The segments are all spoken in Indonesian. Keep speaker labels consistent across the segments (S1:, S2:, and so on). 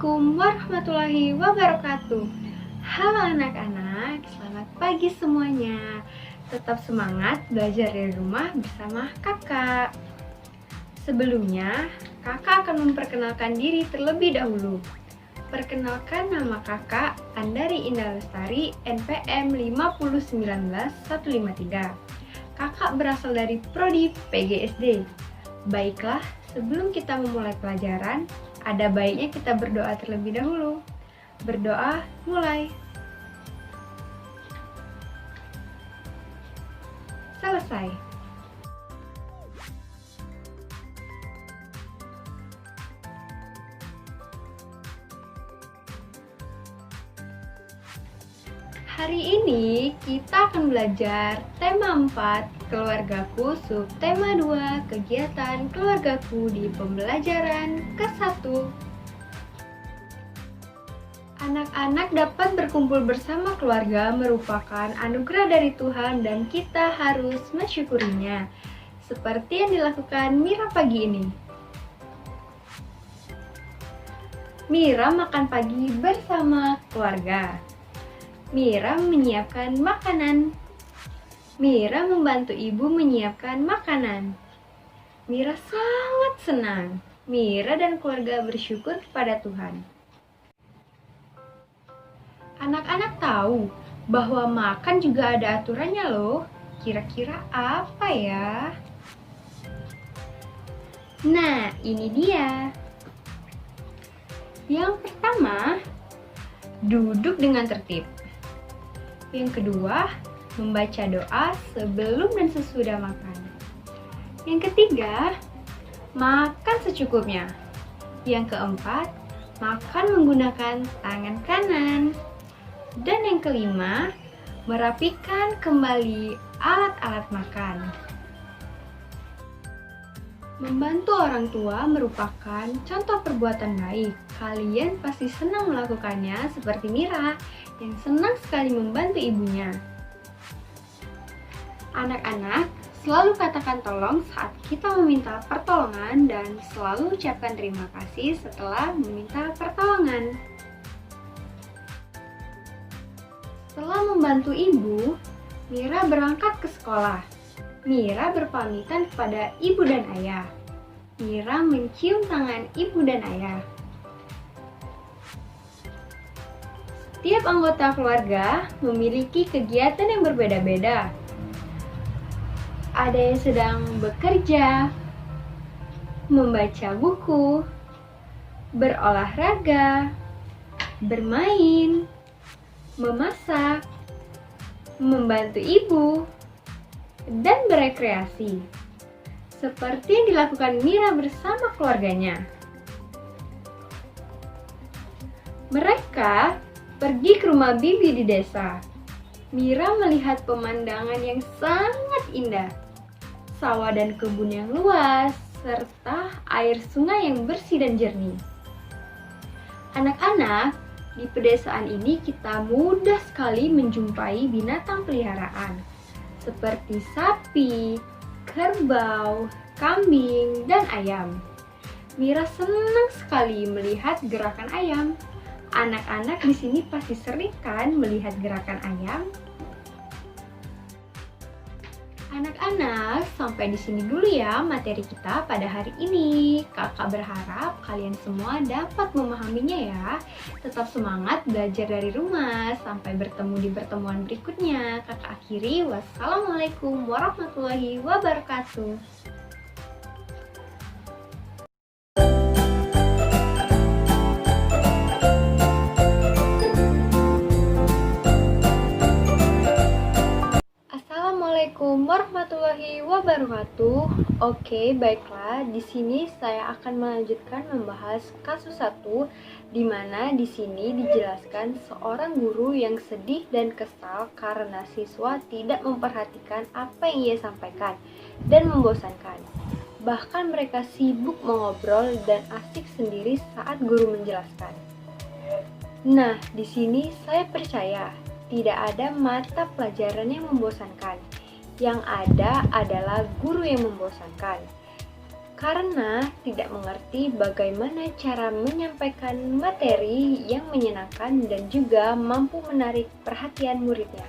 S1: Assalamualaikum warahmatullahi wabarakatuh. Halo anak-anak, selamat pagi semuanya. Tetap semangat belajar dari rumah bersama kakak. Sebelumnya, kakak akan memperkenalkan diri terlebih dahulu. Perkenalkan, nama kakak Andari Indah Lestari, NPM 5019153. Kakak berasal dari Prodi PGSD. Baiklah, sebelum kita memulai pelajaran, ada baiknya kita berdoa terlebih dahulu. Berdoa, mulai. Selesai. Hari ini kita akan belajar tema 4, keluargaku, subtema 2, kegiatan keluargaku di pembelajaran ke-1. Anak-anak dapat berkumpul bersama keluarga merupakan anugerah dari Tuhan dan kita harus mensyukurinya. Seperti yang dilakukan Mira pagi ini. Mira makan pagi bersama keluarga. Mira menyiapkan makanan. Mira membantu ibu menyiapkan makanan. Mira sangat senang. Mira dan keluarga bersyukur kepada Tuhan. Anak-anak tahu bahwa makan juga ada aturannya loh. Kira-kira apa ya? Nah, ini dia. Yang pertama, duduk dengan tertib. Yang kedua, membaca doa sebelum dan sesudah makan. Yang ketiga, makan secukupnya. Yang keempat, makan menggunakan tangan kanan. Dan yang kelima, merapikan kembali alat-alat makan. Membantu orang tua merupakan contoh perbuatan baik. Kalian pasti senang melakukannya seperti Mira yang senang sekali membantu ibunya. Anak-anak, selalu katakan tolong saat kita meminta pertolongan dan selalu ucapkan terima kasih setelah meminta pertolongan. Setelah membantu ibu, Mira berangkat ke sekolah. Mira berpamitan kepada ibu dan ayah. Mira mencium tangan ibu dan ayah. Setiap anggota keluarga memiliki kegiatan yang berbeda-beda. Ada yang sedang bekerja, membaca buku, berolahraga, bermain, memasak, membantu ibu, dan berekreasi. Seperti yang dilakukan Mira bersama keluarganya. Mereka pergi ke rumah bibi di desa. Mira melihat pemandangan yang sangat indah. Sawah dan kebun yang luas, serta air sungai yang bersih dan jernih. Anak-anak, di pedesaan ini kita mudah sekali menjumpai binatang peliharaan seperti sapi, kerbau, kambing, dan ayam. Mira senang sekali melihat gerakan ayam. Anak-anak di sini pasti sering kan melihat gerakan ayam? Anak-anak, sampai di sini dulu ya materi kita pada hari ini. Kakak berharap kalian semua dapat memahaminya ya. Tetap semangat belajar dari rumah. Sampai bertemu di pertemuan berikutnya. Kakak akhiri, wassalamualaikum warahmatullahi wabarakatuh. Assalamualaikum warahmatullahi wabarakatuh. Oke, baiklah. Di sini saya akan melanjutkan membahas kasus 1 di mana di sini dijelaskan seorang guru yang sedih dan kesal karena siswa tidak memperhatikan apa yang ia sampaikan dan membosankan. Bahkan mereka sibuk mengobrol dan asik sendiri saat guru menjelaskan. Nah, di sini saya percaya tidak ada mata pelajaran yang membosankan. Yang ada adalah guru yang membosankan. karena tidak mengerti bagaimana cara menyampaikan materi yang menyenangkan dan juga mampu menarik perhatian muridnya.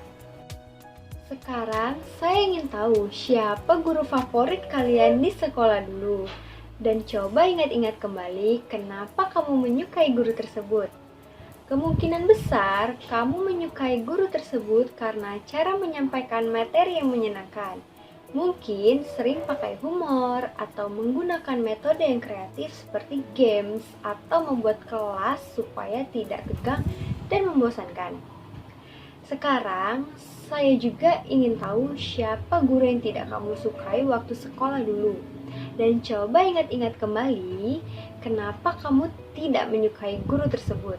S1: Sekarang saya ingin tahu siapa guru favorit kalian di sekolah dulu. Dan coba ingat-ingat kembali kenapa kamu menyukai guru tersebut. Kemungkinan besar kamu menyukai guru tersebut karena cara menyampaikan materi yang menyenangkan. Mungkin sering pakai humor atau menggunakan metode yang kreatif seperti games atau membuat kelas supaya tidak tegang dan membosankan. Sekarang, saya juga ingin tahu siapa guru yang tidak kamu sukai waktu sekolah dulu. Dan coba ingat-ingat kembali kenapa kamu tidak menyukai guru tersebut.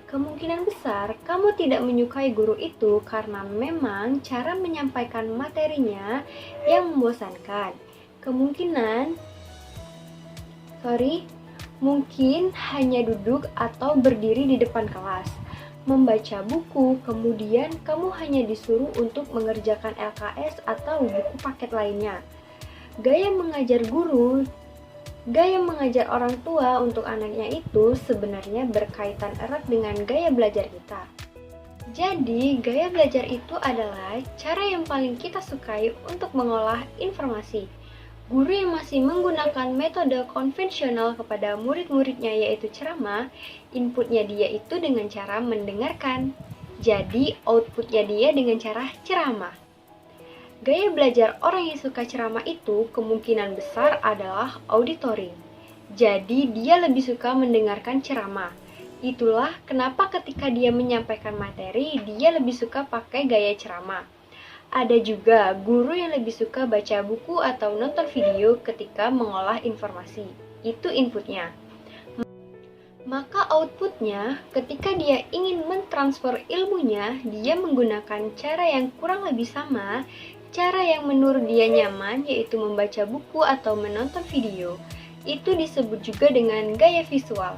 S1: Kemungkinan besar kamu tidak menyukai guru itu karena memang cara menyampaikan materinya yang membosankan. Mungkin hanya duduk atau berdiri di depan kelas, membaca buku, kemudian kamu hanya disuruh untuk mengerjakan LKS atau buku paket lainnya. Gaya mengajar orang tua untuk anaknya itu sebenarnya berkaitan erat dengan gaya belajar kita. Jadi, gaya belajar itu adalah cara yang paling kita sukai untuk mengolah informasi. Guru yang masih menggunakan metode konvensional kepada murid-muridnya yaitu ceramah, inputnya dia itu dengan cara mendengarkan. Jadi, outputnya dia dengan cara ceramah. Gaya belajar orang yang suka ceramah itu kemungkinan besar adalah auditory. Jadi dia lebih suka mendengarkan ceramah. Itulah kenapa ketika dia menyampaikan materi, dia lebih suka pakai gaya ceramah. Ada juga guru yang lebih suka baca buku atau nonton video ketika mengolah informasi. Itu inputnya. Maka outputnya, ketika dia ingin mentransfer ilmunya, dia menggunakan cara yang kurang lebih sama. Cara yang menurut dia nyaman yaitu membaca buku atau menonton video. Itu disebut juga dengan gaya visual.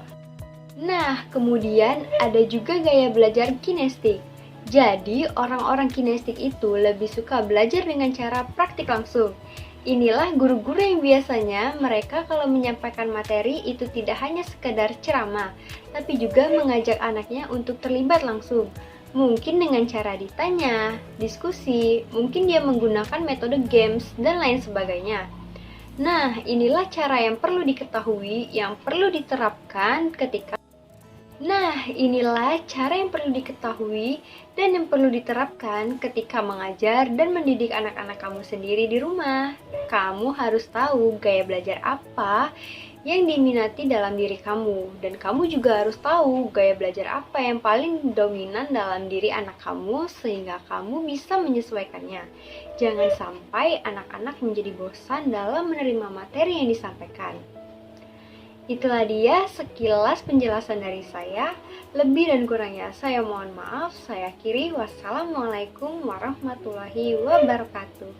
S1: Nah, kemudian ada juga gaya belajar kinestik. Jadi, orang-orang kinestik itu lebih suka belajar dengan cara praktik langsung. Inilah guru-guru yang biasanya mereka kalau menyampaikan materi itu tidak hanya sekedar ceramah, tapi juga mengajak anaknya untuk terlibat langsung. Mungkin dengan cara ditanya, diskusi, mungkin dia menggunakan metode games, dan lain sebagainya. Nah, inilah cara yang perlu diketahui, yang perlu diterapkan ketika dan yang perlu diterapkan ketika mengajar dan mendidik anak-anak kamu sendiri di rumah. Kamu harus tahu gaya belajar apa yang diminati dalam diri kamu, dan kamu juga harus tahu gaya belajar apa yang paling dominan dalam diri anak kamu sehingga kamu bisa menyesuaikannya. Jangan sampai anak-anak menjadi bosan dalam menerima materi yang disampaikan. Itulah dia sekilas penjelasan dari saya. Lebih dan kurangnya saya mohon maaf. Saya akhiri. Wassalamualaikum warahmatullahi wabarakatuh.